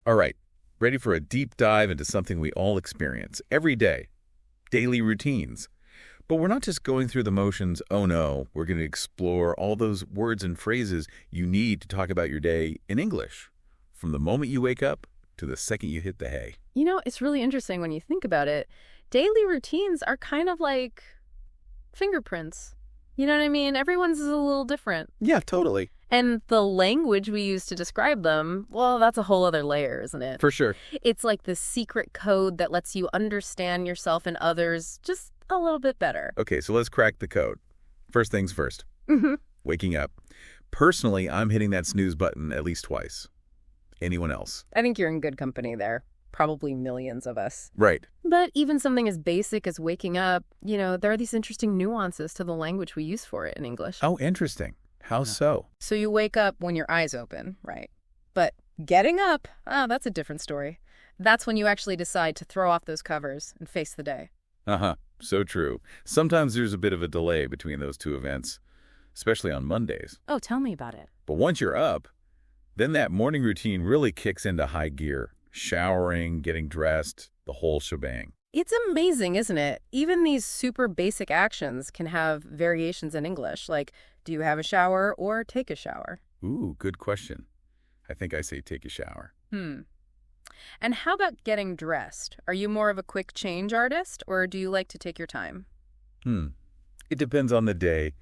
All right, ready for a deep dive into something we all experience every day, daily routines. But we're not just going through the motions, oh no, we're going to explore all those words and phrases you need to talk about your day in English, from the moment you wake up to the second you hit the hay. It's really interesting when you think about it. Daily routines are kind of like fingerprints. You know what I mean? Everyone's is a little different. Yeah, totally. And the language we use to describe them, well, that's a whole other layer, isn't it? For sure. It's like the secret code that lets you understand yourself and others just a little bit better. Okay, so let's crack the code. First things first, Hmm. waking up. Personally, I'm hitting that snooze button at least twice. Anyone else? I think you're in good company there. Probably millions of us. Right. But even something as basic as waking up, there are these interesting nuances to the language we use for it in English. Oh, interesting. How so? So you wake up when your eyes open, right? But getting up, that's a different story. That's when you actually decide to throw off those covers and face the day. Uh-huh. So true. Sometimes there's a bit of a delay between those two events, especially on Mondays. Oh, tell me about it. But once you're up, then that morning routine really kicks into high gear. Showering, getting dressed, the whole shebang. It's amazing, isn't it? Even these super basic actions can have variations in English, like do you have a shower or take a shower? Ooh, good question. I think I say take a shower. Hmm. And how about getting dressed? Are you more of a quick change artist, or do you like to take your time? Hmm. It depends on the day,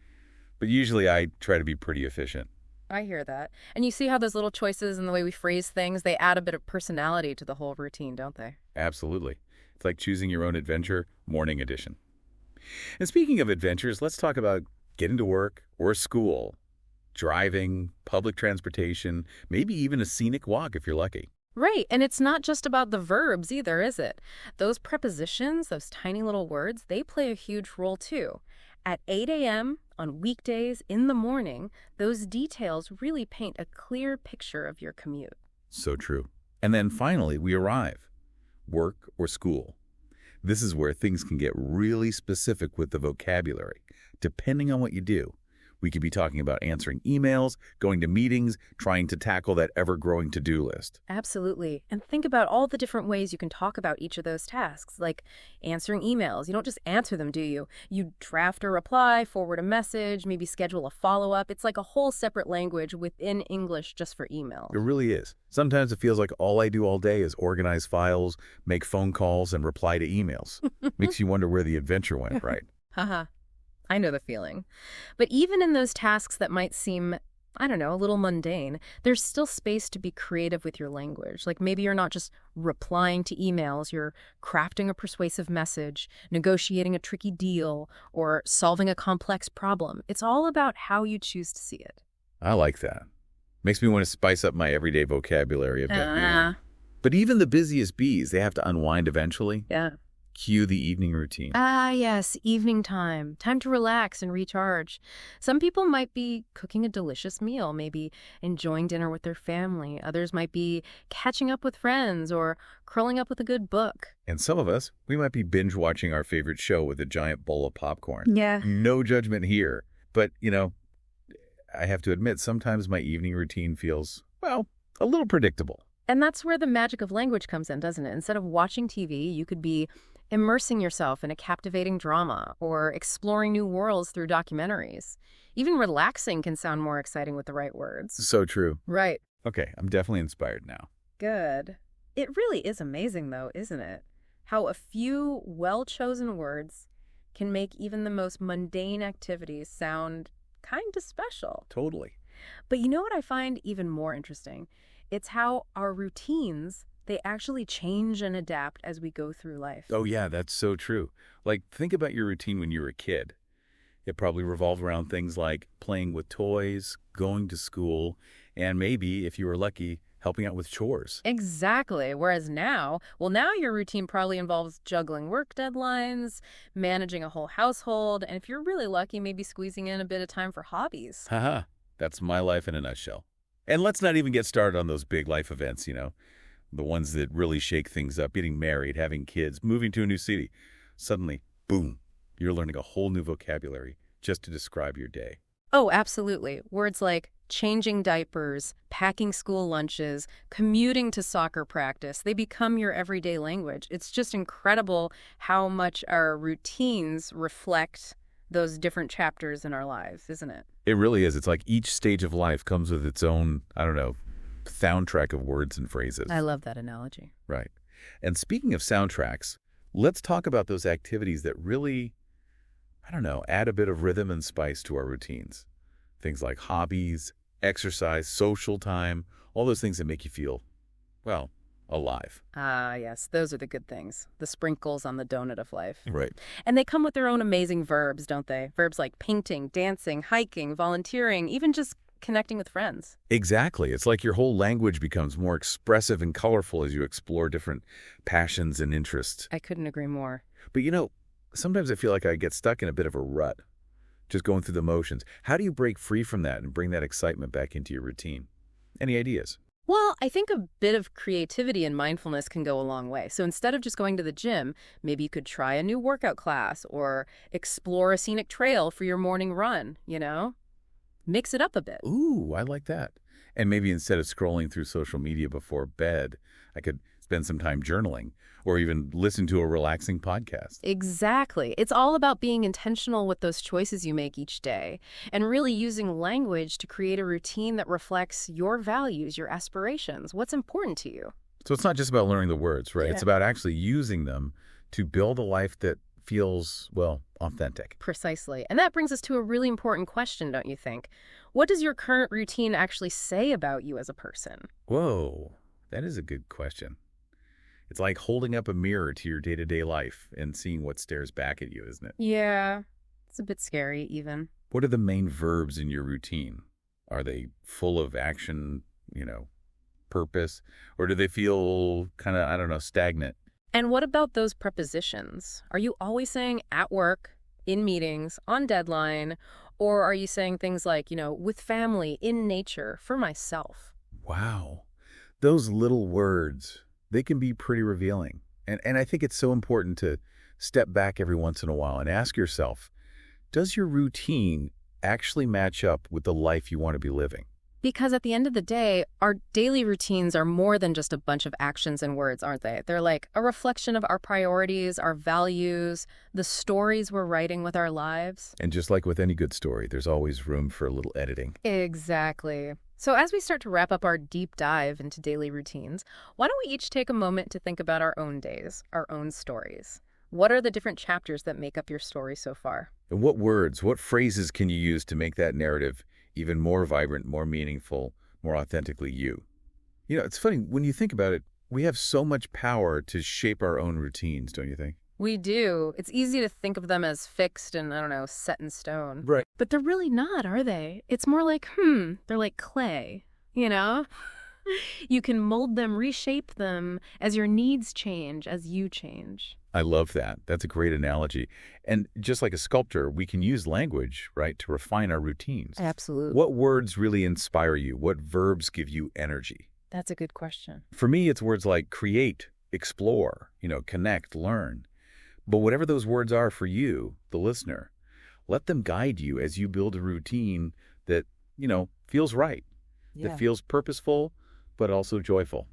but usually I try to be pretty efficient. I hear that. And you see how those little choices and the way we phrase things, they add a bit of personality to the whole routine, don't they? Absolutely. It's like choosing your own adventure, morning edition. And speaking of adventures, let's talk about getting to work or school, driving, public transportation, maybe even a scenic walk if you're lucky. Right, and it's not just about the verbs either, is it? Those prepositions, those tiny little words, they play a huge role too. At 8 a.m., on weekdays, in the morning, those details really paint a clear picture of your commute. So true. And then finally, we arrive. Work or school. This is where things can get really specific with the vocabulary. Depending on what you do, we could be talking about answering emails, going to meetings, trying to tackle that ever-growing to-do list. Absolutely. And think about all the different ways you can talk about each of those tasks, like answering emails. You don't just answer them, do you? You draft a reply, forward a message, maybe schedule a follow-up. It's like a whole separate language within English just for emails. It really is. Sometimes it feels like all I do all day is organize files, make phone calls, and reply to emails. Makes you wonder where the adventure went, right? Haha. I know the feeling. But even in those tasks that might seem, I don't know, a little mundane, there's still space to be creative with your language. Like maybe you're not just replying to emails, you're crafting a persuasive message, negotiating a tricky deal, or solving a complex problem. It's all about how you choose to see it. I like that. Makes me want to spice up my everyday vocabulary a bit. Ah, But even the busiest bees, they have to unwind eventually. yeah. Cue the evening routine. Ah, yes, evening time. Time to relax and recharge. Some people might be cooking a delicious meal, maybe enjoying dinner with their family. Others might be catching up with friends or curling up with a good book. And some of us, we might be binge watching our favorite show with a giant bowl of popcorn. Yeah. No judgment here. But, I have to admit, sometimes my evening routine feels, well, a little predictable. And that's where the magic of language comes in, doesn't it? Instead of watching TV, you could be immersing yourself in a captivating drama or exploring new worlds through documentaries. Even relaxing can sound more exciting with the right words. So true. Right. Okay, I'm definitely inspired now. Good. It really is amazing, though, isn't it? How a few well-chosen words can make even the most mundane activities sound kind of special. Totally. But you know what I find even more interesting? It's how our routines, they actually change and adapt as we go through life. Oh, yeah, that's so true. Like, think about your routine when you were a kid. It probably revolved around things like playing with toys, going to school, and maybe, if you were lucky, helping out with chores. Exactly. Whereas now your routine probably involves juggling work deadlines, managing a whole household, and if you're really lucky, maybe squeezing in a bit of time for hobbies. Haha, that's my life in a nutshell. And let's not even get started on those big life events, the ones that really shake things up, getting married, having kids, moving to a new city. Suddenly, boom, you're learning a whole new vocabulary just to describe your day. Oh, absolutely. Words like Changing diapers, packing school lunches, commuting to soccer practice, they become your everyday language. It's just incredible how much our routines reflect those different chapters in our lives, isn't it? It really is. It's like each stage of life comes with its own, I don't know, soundtrack of words and phrases. I love that analogy. Right. And speaking of soundtracks, let's talk about those activities that really, I don't know, add a bit of rhythm and spice to our routines. Things like hobbies, exercise, social time, all those things that make you feel, well, alive. Ah, yes, those are the good things. The sprinkles on the donut of life. Right. And they come with their own amazing verbs, don't they? Verbs like painting, dancing, hiking, volunteering, even just connecting with friends. Exactly. It's like your whole language becomes more expressive and colorful as you explore different passions and interests. I couldn't agree more. But sometimes I feel like I get stuck in a bit of a rut, just going through the motions. How do you break free from that and bring that excitement back into your routine? Any ideas? Well, I think a bit of creativity and mindfulness can go a long way. So instead of just going to the gym, maybe you could try a new workout class or explore a scenic trail for your morning run, Mix it up a bit. Ooh, I like that. And maybe instead of scrolling through social media before bed, I could spend some time journaling or even listen to a relaxing podcast. Exactly. It's all about being intentional with those choices you make each day and really using language to create a routine that reflects your values, your aspirations, what's important to you. So it's not just about learning the words, right? Yeah. It's about actually using them to build a life that feels, well, authentic. Precisely. And that brings us to a really important question, don't you think? What does your current routine actually say about you as a person? Whoa, that is a good question. It's like holding up a mirror to your day-to-day life and seeing what stares back at you, isn't it? Yeah, it's a bit scary even. What are the main verbs in your routine? Are they full of action, purpose? Or do they feel kind of, I don't know, stagnant? And what about those prepositions? Are you always saying at work, in meetings, on deadline, or are you saying things like, with family, in nature, for myself? Wow. Those little words, they can be pretty revealing. And I think it's so important to step back every once in a while and ask yourself, does your routine actually match up with the life you want to be living? Because at the end of the day, our daily routines are more than just a bunch of actions and words, aren't they? They're like a reflection of our priorities, our values, the stories we're writing with our lives. And just like with any good story, there's always room for a little editing. Exactly. So as we start to wrap up our deep dive into daily routines, why don't we each take a moment to think about our own days, our own stories? What are the different chapters that make up your story so far? And what words, what phrases can you use to make that narrative even more vibrant, more meaningful, more authentically you? It's funny, when you think about it, we have so much power to shape our own routines, don't you think? We do. It's easy to think of them as fixed and, set in stone. Right. But they're really not, are they? It's more like, they're like clay, You can mold them, reshape them as your needs change, as you change. I love that. That's a great analogy. And just like a sculptor, we can use language, right, to refine our routines. Absolutely. What words really inspire you? What verbs give you energy? That's a good question. For me, it's words like create, explore, connect, learn. But whatever those words are for you, the listener, let them guide you as you build a routine that, feels right, that feels purposeful, but also joyful.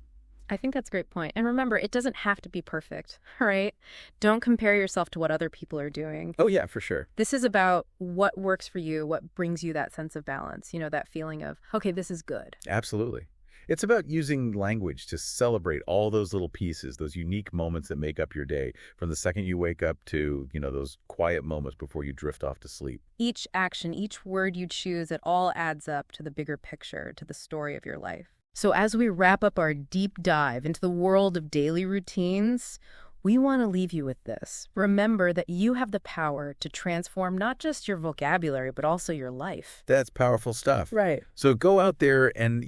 I think that's a great point. And remember, it doesn't have to be perfect, right? Don't compare yourself to what other people are doing. Oh, yeah, for sure. This is about what works for you, what brings you that sense of balance, that feeling of, okay, this is good. Absolutely. It's about using language to celebrate all those little pieces, those unique moments that make up your day, from the second you wake up to, those quiet moments before you drift off to sleep. Each action, each word you choose, it all adds up to the bigger picture, to the story of your life. So as we wrap up our deep dive into the world of daily routines, we want to leave you with this. Remember that you have the power to transform not just your vocabulary, but also your life. That's powerful stuff. Right. So go out there and,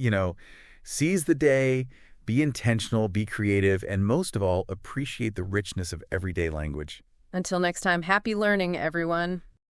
seize the day, be intentional, be creative, and most of all, appreciate the richness of everyday language. Until next time, happy learning, everyone.